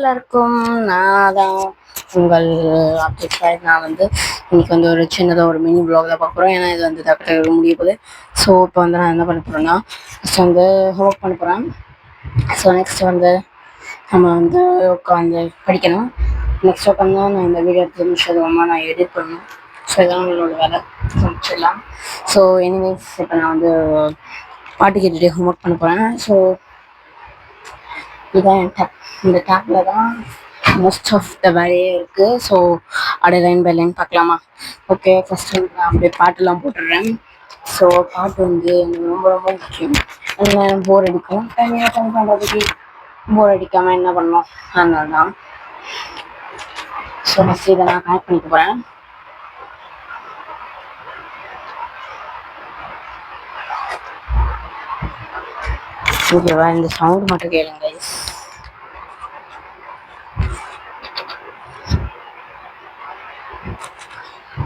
எல்லாருக்கும் நான் தான் உங்கள் ஆப்ஜெக்ட். நான் வந்து இன்னைக்கு வந்து ஒரு சின்னதாக ஒரு மினி வ்ளாக் தான் பார்க்குறோம். ஏன்னா இது வந்து டாக்டர் முடிய போகுது. ஸோ இப்போ வந்து நான் என்ன பண்ண போகிறேன்னா, ஃபஸ்ட் வந்து ஹோம்ஒர்க் பண்ண போகிறேன். ஸோ நெக்ஸ்ட் வந்து நம்ம வந்து உட்காந்து படிக்கணும். நெக்ஸ்ட் உட்காந்து நான் இந்த வீடியோ எடுத்து முடிச்சதுமா நான் எடிட் பண்ணணும். ஸோ இதெல்லாம் உங்களோட வேலை முடிச்சிடலாம். ஸோ எனிவேஸ் இப்போ நான் வந்து பாட்டு கேட்டுகிட்டே ஹோம்ஒர்க் பண்ண போகிறேன். ஸோ இதுதான் என் டேப். இந்த டேப்பில் தான் மோஸ்ட் ஆஃப் த வேலையே இருக்குது. ஸோ அப்படியே லைன் பை லைன் பார்க்கலாமா? ஓகே, ஃபஸ்ட் வந்து நான் அப்படியே பாட்டெல்லாம் போட்டுடுறேன். ஸோ பாட்டு வந்து எனக்கு ரொம்ப ரொம்ப முக்கியம். என்ன போர் அடிக்கும் தனியாக தனி பண்ணுறதுக்கு போர் அடிக்காமல் என்ன பண்ணணும், அதனால தான். ஸோ ஃபஸ்ட்டு இதை நான் கனெக்ட் பண்ணிக்க போகிறேன். ஓகேவா? இந்த சவுண்ட் மட்டும் கேளுங்க கைஸ்.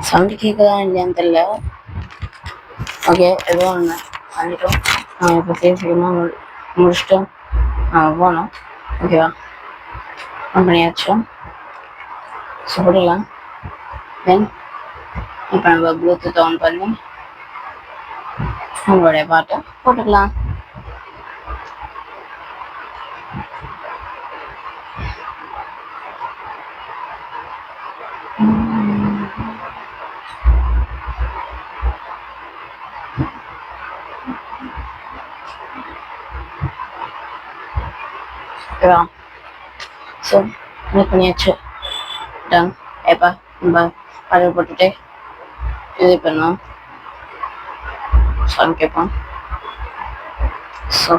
சவுண்டு கேட்குதா இல்லையான்னு தெரியல. ஓகே, ஏதோ ஒன்று பண்ணிட்டோம். இப்போ சீக்கிரமாக முடிச்சுட்டு போனோம். ஓகேவா? ஆன் பண்ணியாச்சு. ஸோ போடலாம். தென் இப்போ நம்ம ப்ளூடூத் ஆன் பண்ணி நம்மளுடைய பாட்டை போட்டுக்கலாம். ஓகேவா? ஸோ கனெக்ட் பண்ணியாச்சு. டன். இப்போ நம்ம பாடல் போட்டுட்டு இது பண்ணோம். சாங் கேட்போம். ஸோ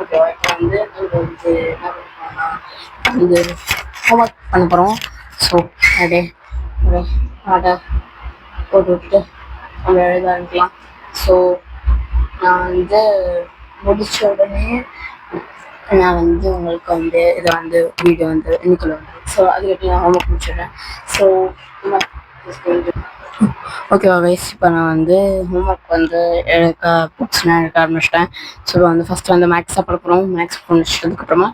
ஓகேவா? இப்போ வந்து இது ஹோம்ஒர்க் பண்ண போகிறோம். ஸோ அப்படியே ஒரு பாட்டை போட்டு விட்டுட்டு நம்ம எழுத ஆரம்பிக்கலாம். ஸோ நான் வந்து முடிச்ச உடனே நான் வந்து உங்களுக்கு வந்து இதை வந்து வீடியோ வந்து இன்னைக்குள்ள வந்து ஸோ அதுக்கிட்ட நான் ஹோம்ஒர்க் முடிச்சிடுறேன். ஸோ ஓகேவா கைஸ்? இப்போ நான் வந்து ஹோம்ஒர்க் வந்து புக்ஸ்லாம் எடுக்க ஆரம்பிச்சிட்டேன். ஸோ வந்து ஃபஸ்ட்டு வந்து மேக்ஸாக பண்ண போகிறோம். மேக்ஸ் முடிச்சதுக்கப்புறமா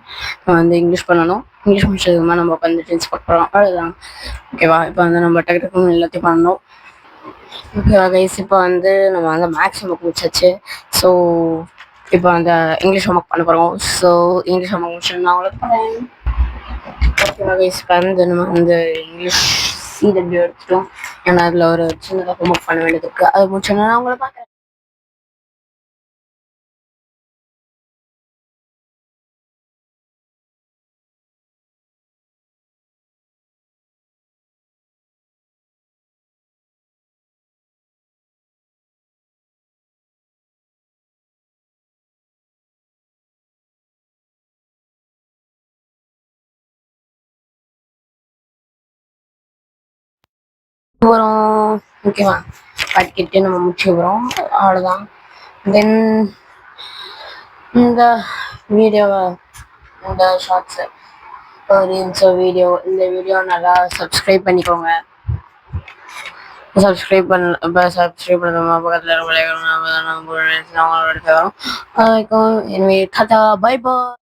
நம்ம வந்து இங்கிலீஷ் பண்ணணும். இங்கிலீஷ் முடிச்சதுக்கப்புறமா நம்ம உட்காந்து டென்ஸ் பார்க்க போகிறோம். அவ்வளோதான். ஓகேவா? இப்போ வந்து நம்ம டக்கு எல்லாத்தையும் பண்ணணும். ஓகேவா கைஸ்? இப்போ வந்து நம்ம வந்து மேக்ஸ் ஹோம்ஒர்க் முடிச்சாச்சு. ஸோ இப்போ வந்து இங்கிலீஷ் ஹோம்ஒர்க் பண்ண போகிறோம். ஸோ இங்கிலீஷ் ஹோம்ஒர்க் முடிச்சு நான் உங்களுக்கு போகிறேன். ஓகேவா கைஸ்? இப்போ வந்து நம்ம வந்து இங்கிலீஷ் சிடபிள்யூ எடுத்துட்டோம். ஏன்னா அதில் ஒரு சின்னதாக ஹோம்ஒர்க் பண்ண வேண்டியது இருக்குது. அது முடிச்சோன்னா நான் உங்களை பார்க்குறேன். போகிறோம். ஓகேவா? படிக்கிட்டு நம்ம முடிச்சு போகிறோம். அவ்வளோதான். தென் இந்த வீடியோவை இந்த ஷார்ட்ஸு ரீல்ஸோ வீடியோ இந்த வீடியோ நல்லா சப்ஸ்கிரைப் பண்ணிக்கோங்க. சப்ஸ்கிரைப் பண்ணுறதுமா பக்கத்தில் ரொம்ப வரும். அது வரைக்கும் எனவே டாடா பை பாய்.